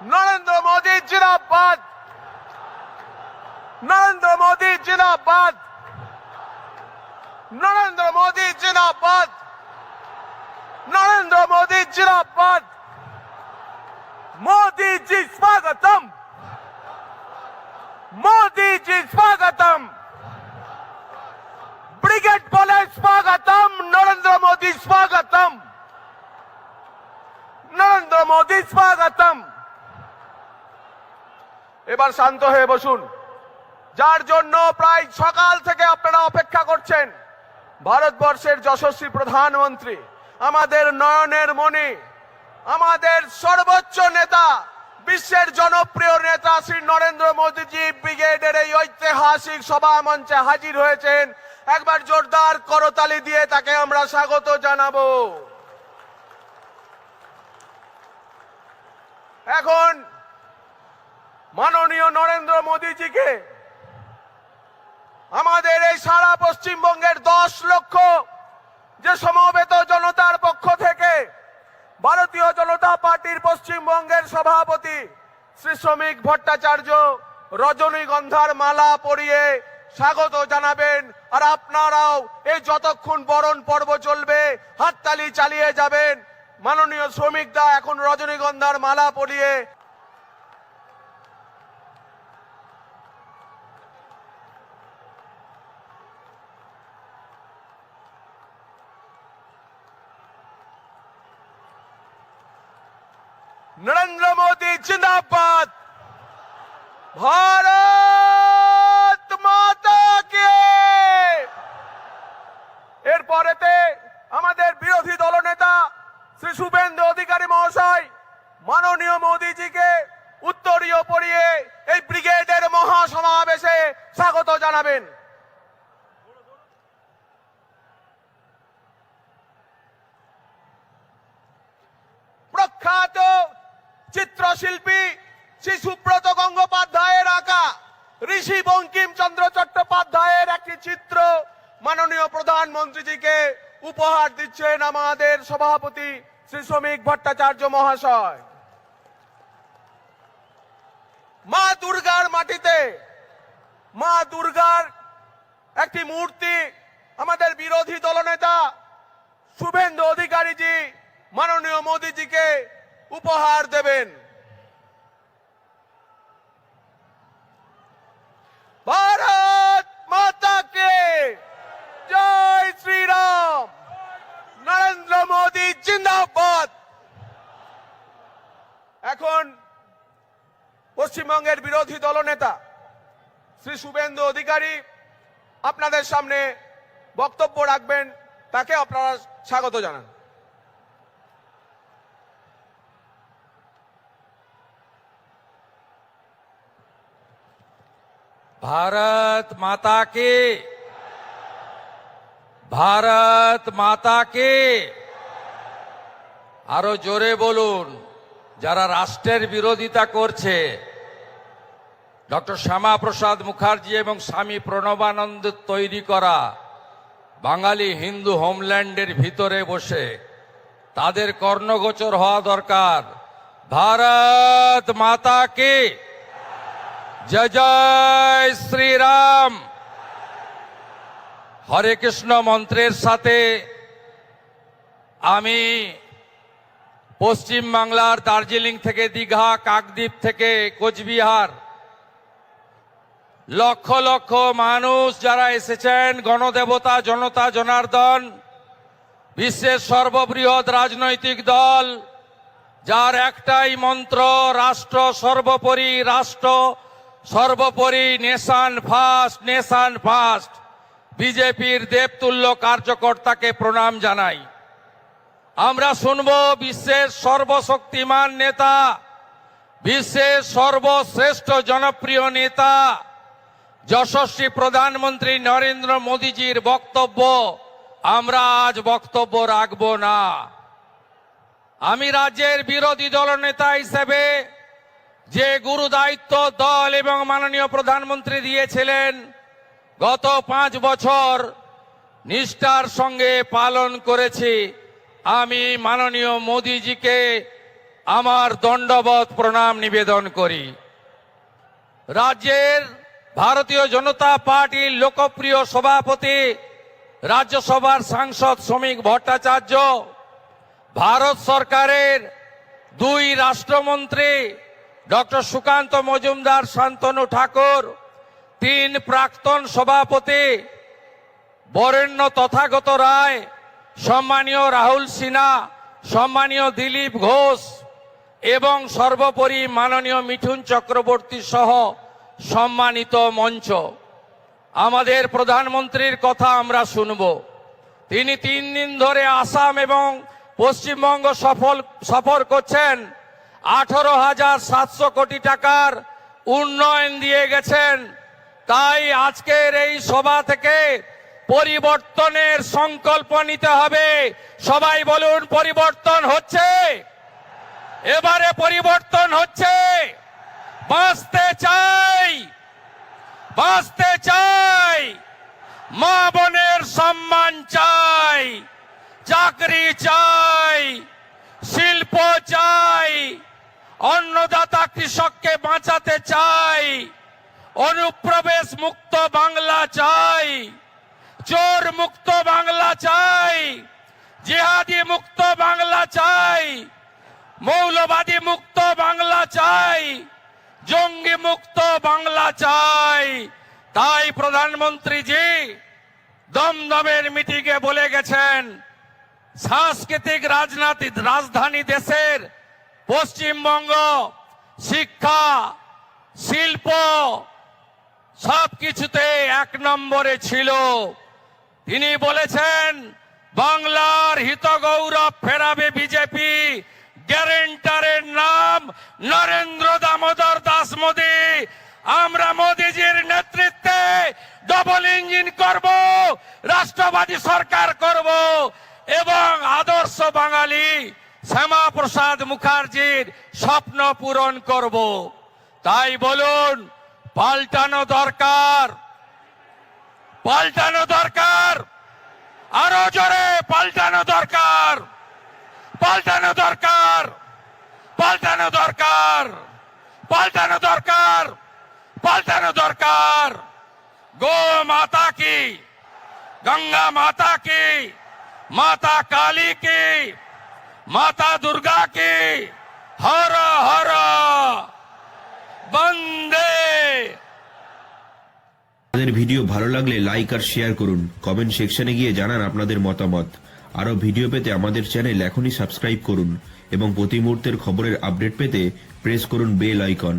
नरेंद्र मोदी जिंदाबाद, नरेंद्र मोदी जिंदाबाद, नरेंद्र मोदी जिंदाबाद, नरेंद्र मोदी जिंदाबाद। मोदी जी स्वागतम, मोदी जी स्वागतम, ब्रिगेड बोले स्वागतम, नरेंद्र मोदी स्वागतम, नरेंद्र मोदी स्वागतम। এবার শান্ত হয়ে বসুন। যার জন্য প্রায় সকাল থেকে আপনারা অপেক্ষা করছেন, ভারতবর্ষের যশস্বী প্রধানমন্ত্রী, আমাদের নয়নের মণি, আমাদের সর্বোচ্চ নেতা, বিশ্বের জনপ্রিয় নেতা শ্রী নরেন্দ্র মোদীজি ব্রিগেডের এই ঐতিহাসিক সভা মঞ্চে হাজির হয়েছেন। একবার জোরদার করতালি দিয়ে তাকে আমরা স্বাগত জানাবো। এখন মাননীয় নরেন্দ্র মোদীজিকে আমাদের এই সারা পশ্চিমবঙ্গের 10 লক্ষ যে সমবেত জনতার পক্ষ থেকে ভারতীয় জনতা পার্টির পশ্চিমবঙ্গের সভাপতি শ্রী শ্রমিক ভট্টাচার্য রজনীগন্ধার মালা পরিয়ে স্বাগত জানাবেন। আর আপনারাও এই যতক্ষণ বরণ পর্ব চলবে হাততালি চালিয়ে যাবেন। মাননীয় শ্রমিক দা এখন রজনীগন্ধার মালা পরিয়ে नरेंद्र मोदी जिंदाबाद, भारत माता के। এরপরেতে আমাদের বিরোধী দলনেতা শ্রী শুভেন্দু অধিকারী মহাশয় মাননীয় মোদীজিকে উত্তরীয় পরিয়ে এই ব্রিগেডের মহাসমাবেশে স্বাগত জানাবেন। প্রখ্যাত চিত্রশিল্পী শ্রী সুব্রত গঙ্গোপাধ্যায়ের আঁকা ঋষি বঙ্কিমচন্দ্র চট্টোপাধ্যায়ের একটি চিত্র মাননীয় প্রধানমন্ত্রীজিকে উপহার দিচ্ছেন আমাদের সভাপতি শ্রী শ্রমিক ভট্টাচার্য মহাশয়। মা দুর্গার মাটিতে মা দুর্গার একটি মূর্তি আমাদের বিরোধী দলনেতা শুভেন্দু অধিকারীজি মাননীয় মোদীজিকে উপহার দেবেন। ভারত মাতা কে জয়, শ্রীরাম, নরেন্দ্র মোদী জিন্দাবাদ। এখন পশ্চিমবঙ্গের বিরোধী দলনেতা শ্রী শুভেন্দু অধিকারী আপনাদের সামনে বক্তব্য রাখবেন, তাকে আপনারা স্বাগত জানান। भारत माता की, भारत माता की। আরো জোরে বলুন যারা রাষ্ট্রের বিরোধিতা করছে। ডক্টর শ্যামাপ্রসাদ মুখার্জি এবং স্বামী প্রণবানন্দ তৈরি করা বাঙালি হিন্দু হোমল্যান্ডের ভিতরে বসে তাদের কর্ণগোচর হওয়া দরকার। ভারত মাতা কি, জয় জয় শ্রীরাম। হরে কৃষ্ণ মন্ত্রের সাথে আমি পশ্চিম বাংলার দার্জিলিং থেকে দীঘা, কাকদ্বীপ থেকে কোচবিহার, লক্ষ লক্ষ মানুষ যারা এসেছেন, গণদেবতা জনতা জনার্দন, বিশ্বের সর্ববৃহৎ রাজনৈতিক দল যার একটাই মন্ত্র, রাষ্ট্র সর্বোপরি, রাষ্ট্র সর্বোপরি, নেশন ফার্স্ট, নেশন ফার্স্ট। বিজেপির দেবতুল্য কার্যকর্তাকে প্রণাম জানাই। আমরা শুনব বিশ্বের সর্বশক্তিমান নেতা, বিশ্বের সর্বশ্রেষ্ঠ জনপ্রিয় নেতা যশস্বী প্রধানমন্ত্রী নরেন্দ্র মোদীজির বক্তব্য। আমরা আজ বক্তব্য রাখব না। আমি রাজ্যের বিরোধী দলনেতা হিসেবে যে গুরু দায়িত্ব দল এবং মাননীয় প্রধানমন্ত্রী দিয়েছিলেন গত 5 বছর নিষ্ঠার সঙ্গে পালন করেছি। আমি মাননীয় মোদীজিকে আমার দণ্ডবত প্রণাম নিবেদন করি। রাজ্যের ভারতীয় জনতা পার্টির লোকপ্রিয় সভাপতি রাজ্যসভার সাংসদ শ্রমিক ভট্টাচার্য, ভারত সরকারের 2 রাষ্ট্রমন্ত্রী ডক্টর সুকান্ত মজুমদার, শান্তনু ঠাকুর, 3 প্রাক্তন সভাপতি বরেণ্য তথাগত রায়, সম্মানীয় রাহুল সিনহা, সম্মানীয় দিলীপ ঘোষ এবং সর্বোপরি মাননীয় মিঠুন চক্রবর্তী সহ সম্মানিত মঞ্চ, আমাদের প্রধানমন্ত্রীর কথা আমরা শুনব। তিনি 3 দিন ধরে আসাম এবং পশ্চিমবঙ্গ সফর করছেন। 18,700 কোটি টাকার উন্নয়ন দিয়ে গেছেন। তাই আজকের এই সভা থেকে পরিবর্তনের সংকল্প নিতে হবে। সবাই বলুন, পরিবর্তন হচ্ছে, এবারে পরিবর্তন হচ্ছে। বাঁচতে চাই, বাঁচতে চাই, মা বোনের সম্মান চাই, চাকরি চাই, শিল্প চাই, অন্নদাতা কৃষককে বাঁচাতে চাই, অনুপ্রবেশ মুক্ত বাংলা চাই, চোর মুক্ত বাংলা চাই, জিহাদি মুক্ত বাংলা চাই, মৌলবাদী মুক্ত বাংলা চাই, জঙ্গি মুক্ত বাংলা চাই। তাই প্রধানমন্ত্রীজি দমদমের মিটিংয়ে বলে গেছেন, সাংস্কৃতিক রাজধানী দেশের পশ্চিমবঙ্গ শিক্ষা, শিল্প সবকিছুতে 1 নম্বরে ছিল। তিনি বলেছেন, বাংলার হিত গৌরব ফেরাবে বিজেপি, গ্যারেন্টারের নাম নরেন্দ্র দামোদর দাস মোদী। আমরা মোদীজির নেতৃত্বে ডবল ইঞ্জিন করব, রাষ্ট্রবাদী সরকার করব এবং আদর্শ বাঙালি শ্যামাপ্রসাদ মুখার্জির স্বপ্ন পূরণ করব। তাই বলুন, পাল্টানো দরকার, পাল্টানো দরকার, আরো জোরে পাল্টানো দরকার, পাল্টানো দরকার, পাল্টানো দরকার, পাল্টানো দরকার, পাল্টানো দরকার। গো মাতা কি, গঙ্গা মাতা কি, माता काली की, माता दुर्गा की, हर हर বন্দে। আমাদের ভিডিও ভালো লাগলে লাইক আর শেয়ার করুন, কমেন্ট সেকশনে গিয়ে জানান আপনাদের মতামত। আরো ভিডিও পেতে আমাদের চ্যানেল এখনই সাবস্ক্রাইব করুন এবং প্রতি মুহূর্তের খবরের আপডেট পেতে প্রেস করুন বেল আইকন।